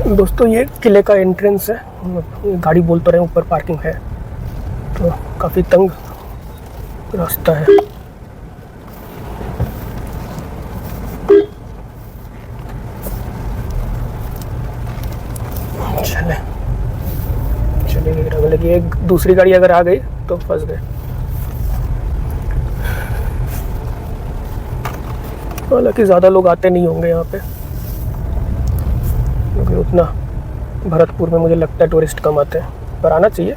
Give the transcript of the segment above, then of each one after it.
दोस्तों ये किले का एंट्रेंस है। गाड़ी बोल तो रहे ऊपर पार्किंग है, तो काफ़ी तंग रास्ता है। चले लगी एक दूसरी गाड़ी अगर आ गई तो फंस गए। हालांकि ज़्यादा लोग आते नहीं होंगे यहाँ पे, क्योंकि उतना भरतपुर में मुझे लगता है टूरिस्ट कम आते हैं, पर आना चाहिए।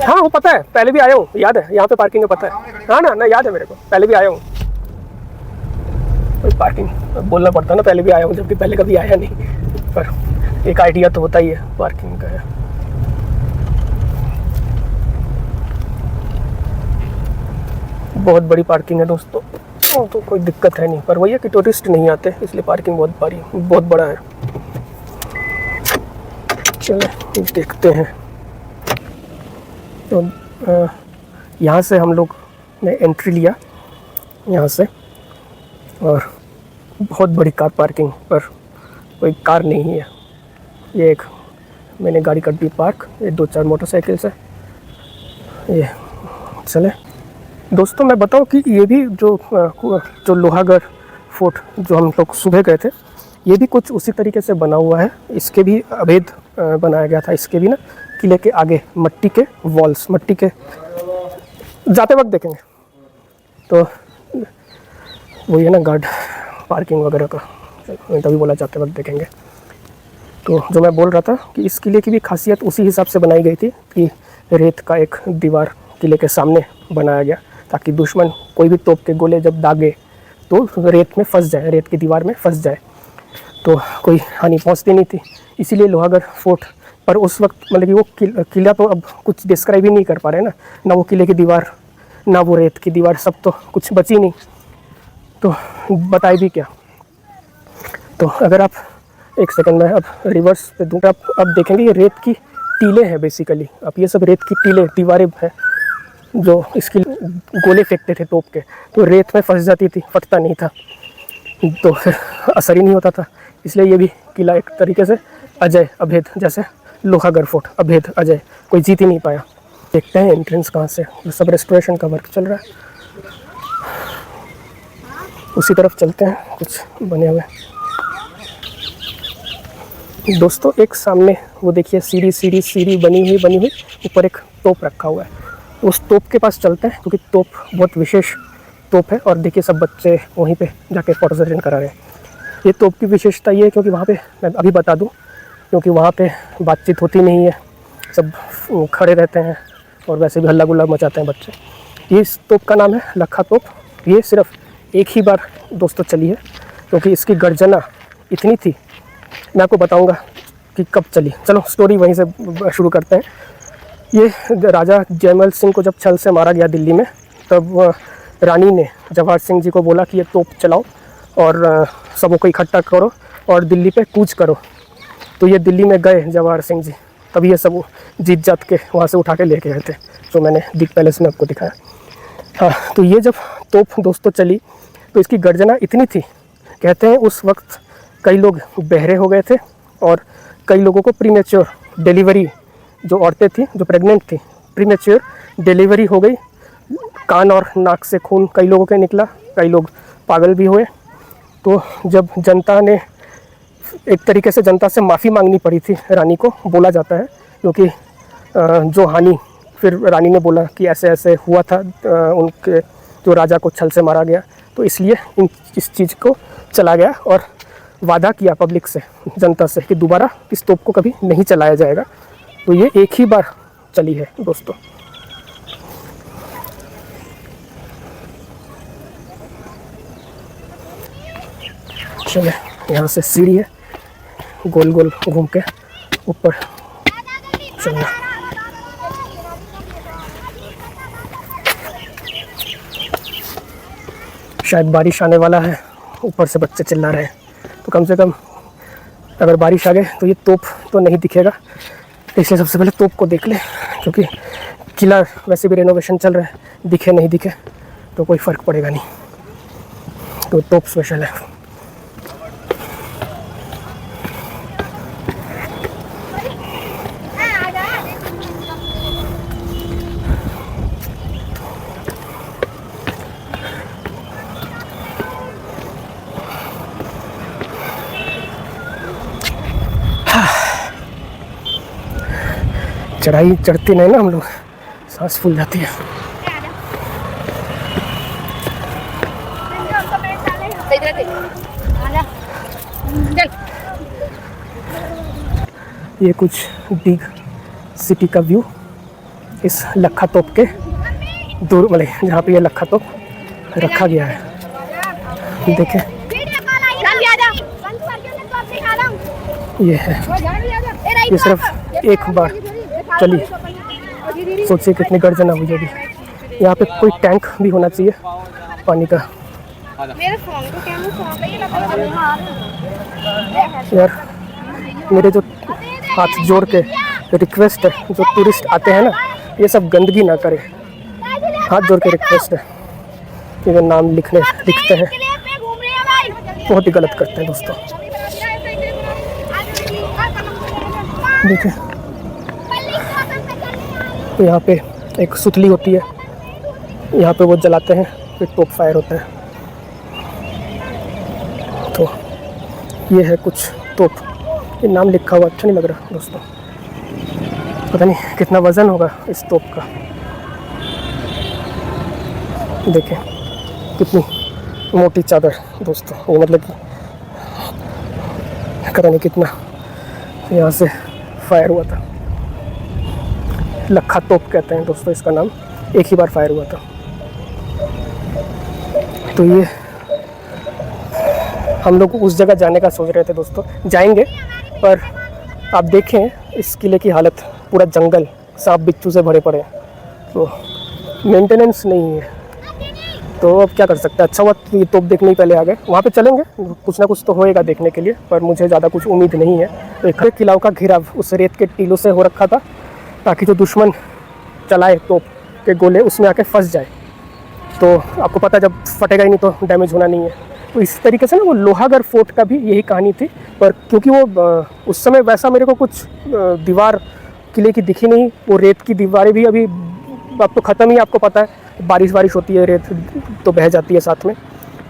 हाँ वो पता है, पहले भी आया हूँ, याद है यहाँ पे पार्किंग है, पता है। हाँ ना याद है मेरे को, पहले भी आया हूँ। कोई पार्किंग बोलना पड़ता है ना, पहले भी आया हूँ, जबकि पहले कभी आया नहीं, पर एक आइडिया तो होता ही है पार्किंग का है। बहुत बड़ी पार्किंग है दोस्तों, तो कोई दिक्कत है नहीं, पर वही है कि टूरिस्ट नहीं आते, इसलिए पार्किंग बहुत बड़ा है। चलो देखते हैं। तो यहाँ से हम लोग ने एंट्री लिया यहाँ से, और बहुत बड़ी कार पार्किंग, पर कोई कार नहीं है। ये एक मैंने गाड़ी कर दी पार्क, ये 2-4 मोटरसाइकिल से। ये चले दोस्तों, मैं बताऊं कि ये भी जो लोहागढ़ फोर्ट जो हम लोग सुबह गए थे, ये भी कुछ उसी तरीके से बना हुआ है। इसके भी अभेद बनाया गया था। इसके भी ना किले के आगे मट्टी के वॉल्स, मट्टी के, जाते वक्त देखेंगे तो वही है ना गार्ड पार्किंग वगैरह का, तभी बोला जाते वक्त देखेंगे। तो जो मैं बोल रहा था कि इस किले की भी खासियत उसी हिसाब से बनाई गई थी कि रेत का एक दीवार किले के सामने बनाया गया, ताकि दुश्मन कोई भी तोप के गोले जब दागे तो रेत में फंस जाए, रेत की दीवार में फंस जाए, तो कोई हानि पहुंचती नहीं थी। इसीलिए लोहागढ़ फोर्ट पर उस वक्त मतलब कि वो किला तो अब कुछ डिस्क्राइब ही नहीं कर पा रहे ना वो किले की दीवार, ना वो रेत की दीवार, सब तो कुछ बची नहीं, तो बताए भी क्या। तो अगर आप एक सेकंड में अब रिवर्स पे दूँ, आप अब देखेंगे ये रेत की टीले हैं बेसिकली। अब ये सब रेत की टीले दीवारें हैं जो इसकी गोले फेंकते थे तोप के, तो रेत में फंस जाती थी, फटता नहीं था, तो फिर असर ही नहीं होता था। इसलिए ये भी किला एक तरीके से अजय अभेद, जैसे लोहागढ़ फोर्ट अभेद अजय, कोई जीत ही नहीं पाया। देखते हैं एंट्रेंस कहाँ से, सब रेस्टोरेशन का वर्क चल रहा है, उसी तरफ चलते हैं, कुछ बने हुए। दोस्तों एक सामने वो देखिए सीढ़ी बनी हुई, ऊपर एक तोप रखा हुआ है, उस तोप के पास चलते हैं, क्योंकि तोप बहुत विशेष तोप है। और देखिए सब बच्चे वहीं पे जाके फोटो सेशन करा रहे हैं। ये तोप की विशेषता ये है क्योंकि वहाँ पे, मैं अभी बता दूँ, क्योंकि वहाँ पे बातचीत होती नहीं है, सब खड़े रहते हैं और वैसे भी हल्ला गुल्ला मचाते हैं बच्चे। ये इस तोप का नाम है लखा तोप। ये सिर्फ एक ही बार दोस्तों चली है, क्योंकि इसकी गर्जना इतनी थी, मैं आपको बताऊंगा कि कब चली। चलो स्टोरी वहीं से शुरू करते हैं। ये राजा जयमल सिंह को जब छल से मारा गया दिल्ली में, तब रानी ने जवाहर सिंह जी को बोला कि ये तोप चलाओ और सबों को इकट्ठा करो और दिल्ली पे कूच करो। तो ये दिल्ली में गए जवाहर सिंह जी, तभी ये सब जीत जात के वहाँ से उठा के लेके गए थे, जो मैंने दिग पैलेस में आपको दिखाया। हाँ, तो ये जब तोप दोस्तों चली तो इसकी गर्जना इतनी थी, कहते हैं उस वक्त कई लोग बहरे हो गए थे और कई लोगों को प्रीमेच्योर डिलीवरी, जो औरतें थी जो प्रेग्नेंट थी, प्रीमेच्योर डिलीवरी हो गई। कान और नाक से खून कई लोगों के निकला, कई लोग पागल भी हुए। तो जब जनता ने, एक तरीके से जनता से माफ़ी मांगनी पड़ी थी रानी को, बोला जाता है, क्योंकि जो हानि, फिर रानी ने बोला कि ऐसे ऐसे हुआ था, उनके जो राजा को छल से मारा गया, तो इसलिए इस चीज़ को चला गया और वादा किया पब्लिक से, जनता से, कि दोबारा इस तोप को कभी नहीं चलाया जाएगा। तो ये एक ही बार चली है दोस्तों। चले, यहाँ से सीढ़ी है, गोल गोल घूम के ऊपर चलना। शायद बारिश आने वाला है, ऊपर से बच्चे चिल्ला रहे हैं, तो कम से कम अगर बारिश आ गए तो ये तोप तो नहीं दिखेगा, इसलिए सबसे पहले तोप को देख ले, क्योंकि किला वैसे भी रेनोवेशन चल रहा है, दिखे नहीं दिखे तो कोई फ़र्क पड़ेगा नहीं, तो तोप स्पेशल है। चढ़ाई चढ़ती नहीं ना हम लोग, सांस फूल जाती है। ये कुछ दीघ सिटी का व्यू इस लखा तोप के दूर वाले जहाँ पे ये लखा तोप रखा गया है, देखें ये है। ये सिर्फ एक बार चली, सोचिए कितनी गर्जना हुई होगी। यहाँ पे कोई टैंक भी होना चाहिए पानी का। यार मेरे जो हाथ जोड़ के रिक्वेस्ट है, जो टूरिस्ट आते हैं ना, ये सब गंदगी ना करें, हाथ जोड़ के रिक्वेस्ट है। ये जो नाम लिखते हैं बहुत ही गलत करते हैं दोस्तों। देखिए यहाँ पे एक सुतली होती है, यहाँ पे वो जलाते हैं, फिर तोप फायर होता है। तो ये है कुछ तोप, ये नाम लिखा हुआ अच्छा नहीं लग रहा दोस्तों, पता नहीं कितना वज़न होगा इस तोप का। देखें कितनी मोटी चादर दोस्तों, वो मतलब कि पता नहीं कितना यहाँ से फायर हुआ था। लखा तोप कहते हैं दोस्तों इसका नाम, एक ही बार फायर हुआ था। तो ये हम लोग उस जगह जाने का सोच रहे थे दोस्तों, जाएंगे, पर आप देखें इस किले की हालत, पूरा जंगल सांप बिच्छू से भरे पड़े हैं, तो मेंटेनेंस नहीं है। तो अब क्या कर सकते हैं, अच्छा हुआ ये तोप देखने ही पहले आ गए। वहाँ पे चलेंगे, कुछ ना कुछ तो होएगा देखने के लिए, पर मुझे ज़्यादा कुछ उम्मीद नहीं है। तो एक किलाओं का घिराव उस रेत के टीलों से हो रखा था, ताकि जो दुश्मन चलाए तोप के गोले उसमें आके फंस जाए। तो आपको पता जब फटेगा ही नहीं तो डैमेज होना नहीं है। तो इस तरीके से ना वो लोहागढ़ फोर्ट का भी यही कहानी थी, पर क्योंकि वो उस समय वैसा मेरे को कुछ दीवार किले की दिखी नहीं। वो रेत की दीवारें भी अभी अब तो ख़त्म ही, आपको पता है बारिश होती है, रेत तो बह जाती है साथ में,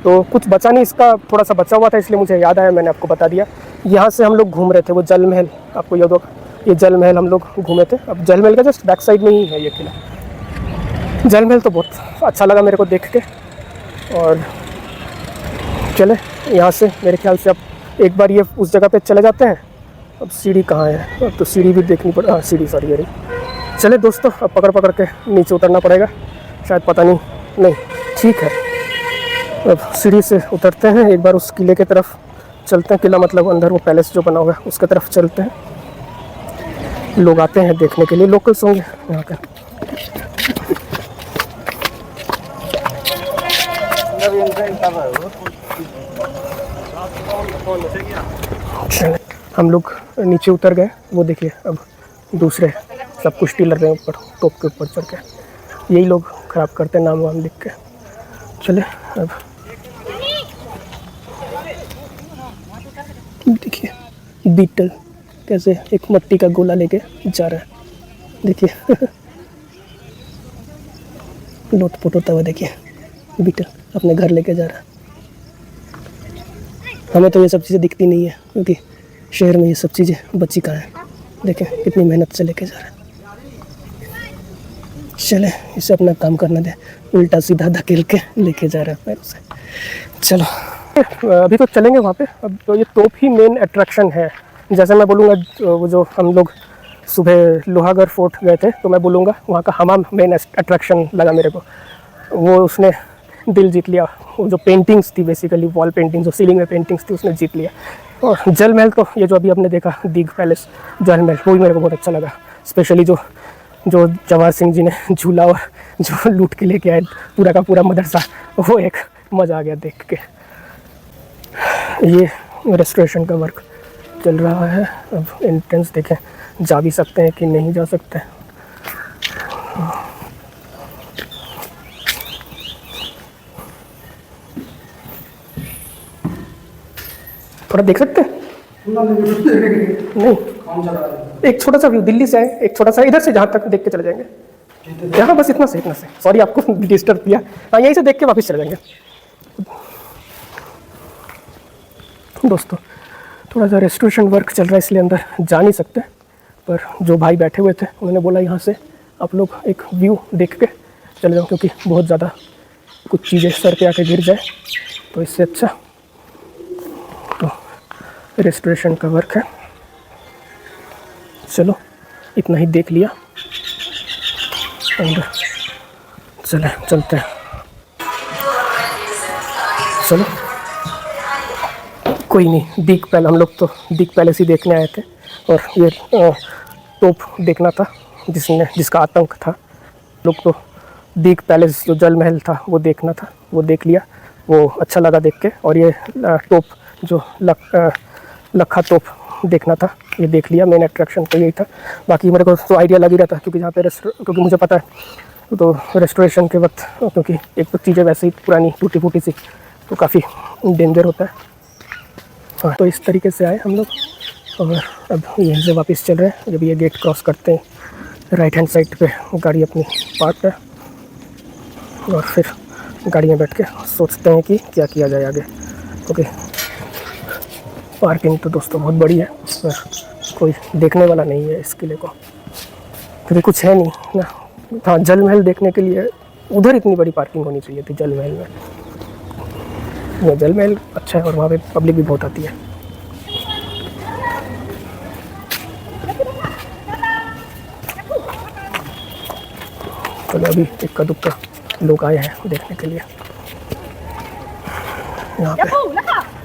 तो कुछ बचा नहीं। इसका थोड़ा सा बचा हुआ था, इसलिए मुझे याद आया, मैंने आपको बता दिया। यहाँ से हम लोग घूम रहे थे, वो जल महल आपको याद होगा, ये जल महल हम लोग घूमे थे। अब जल महल का जस्ट बैक साइड में ही है ये किला। जल महल तो बहुत अच्छा लगा मेरे को देख के। और चले यहाँ से, मेरे ख्याल से अब एक बार ये उस जगह पे चले जाते हैं। अब सीढ़ी कहाँ है, अब तो सीढ़ी भी देखनी पड़े, हाँ सीढ़ी सॉरी ये रही। चले दोस्तों, अब पकड़ के नीचे उतरना पड़ेगा शायद, पता नहीं ठीक है। अब सीढ़ी से उतरते हैं, एक बार उस किले के तरफ चलते हैं। किला मतलब अंदर वो पैलेस जो बना हुआ है उसके तरफ चलते हैं। लोग आते हैं देखने के लिए, लोकल्स होंगे यहाँ के। हम लोग नीचे उतर गए, वो देखिए अब दूसरे सब कुछ टीलर रहे ऊपर, तोप के ऊपर चढ़ के। यही लोग ख़राब करते हैं नाम वाम लिख के। चले अब देखिए बीटल कैसे एक मट्टी का गोला लेके जा रहा है, देखिए लोटपोट होता हुआ, देखिए बीटल अपने घर लेके जा रहा है। हमें तो ये सब चीज़ें दिखती नहीं है, क्योंकि शहर में ये सब चीज़ें बची कहाँ हैं। देखें कितनी मेहनत से लेके जा रहा है। चले इसे अपना काम करना दे, उल्टा सीधा धकेल के लेके जा रहा है पैरों से। चलो अभी तो चलेंगे वहाँ पे। अब तो ये तोप ही मेन अट्रैक्शन है। जैसे मैं बोलूँगा वो जो हम लोग सुबह लोहागढ़ फोर्ट गए थे, तो मैं बोलूँगा वहाँ का हमाम मेन अट्रैक्शन लगा मेरे को। वो उसने दिल जीत लिया। वो जो पेंटिंग्स थी, बेसिकली वॉल पेंटिंग्स, जो सीलिंग में पेंटिंग्स थी, उसने जीत लिया। और जल महल तो ये जो अभी आपने देखा दीघ पैलेस जल महल, वो भी मेरे को बहुत अच्छा लगा। स्पेशली जो जवाहर सिंह जी ने झूला और जो लूट के लेके आए पूरा का पूरा मदरसा, वो एक मज़ा आ गया देख के। ये रेस्टोरेशन का वर्क चल रहा है। अब एंट्रेंस देखें, जा भी सकते हैं कि नहीं जा सकते हैं। थोड़ा देख सकते हैं? नहीं, एक छोटा सा व्यू दिल्ली से है, एक छोटा सा इधर से जहाँ तक देख के चले जाएंगे। यहाँ बस इतना से सॉरी आपको डिस्टर्ब किया। हाँ, यहीं से देख के वापस चले जाएंगे। दोस्तों थोड़ा सा रेस्टोरेशन वर्क चल रहा है इसलिए अंदर जा नहीं सकते, पर जो भाई बैठे हुए थे उन्होंने बोला यहाँ से आप लोग एक व्यू देख के चले जाओ, क्योंकि बहुत ज़्यादा कुछ चीज़ें सर पे आके गिर जाए तो इससे अच्छा तो रेस्टोरेशन का वर्क है। चलो इतना ही देख लिया, अंदर चलते हैं। चलो कोई नहीं, दीग पैलेस, हम लोग तो दीग पैलेस ही देखने आए थे और ये तोप देखना था जिसका आतंक था। लोग तो दीग पैलेस जो जल महल था वो देखना था, वो देख लिया, वो अच्छा लगा देख के। और ये तोप जो लखा तोप देखना था, ये देख लिया। मेन अट्रैक्शन तो यही था। बाकी मेरे को तो आइडिया लग ही रहा था, क्योंकि जहाँ पे क्योंकि मुझे पता है तो रेस्टोरेशन के वक्त, क्योंकि एक तो चीज़ें वैसे ही पुरानी टूटी फूटी सी तो काफ़ी डेंजर होता है। हाँ, तो इस तरीके से आए हम लोग और अब यहीं से वापस चल रहे हैं। जब ये गेट क्रॉस करते हैं राइट हैंड साइड पे गाड़ी अपनी पार्क है और फिर गाड़ी में बैठ के सोचते हैं कि क्या किया जाए आगे, क्योंकि पार्किंग तो दोस्तों बहुत बड़ी है पर कोई देखने वाला नहीं है इस किले को, क्योंकि कुछ है नहीं ना। हाँ, जल महल देखने के लिए उधर इतनी बड़ी पार्किंग होनी चाहिए थी जल महल में। वो जल महल अच्छा है और वहाँ पे पब्लिक भी बहुत आती है। चलो अभी इक्का दुक्का लोग आए हैं देखने के लिए यहाँ पे।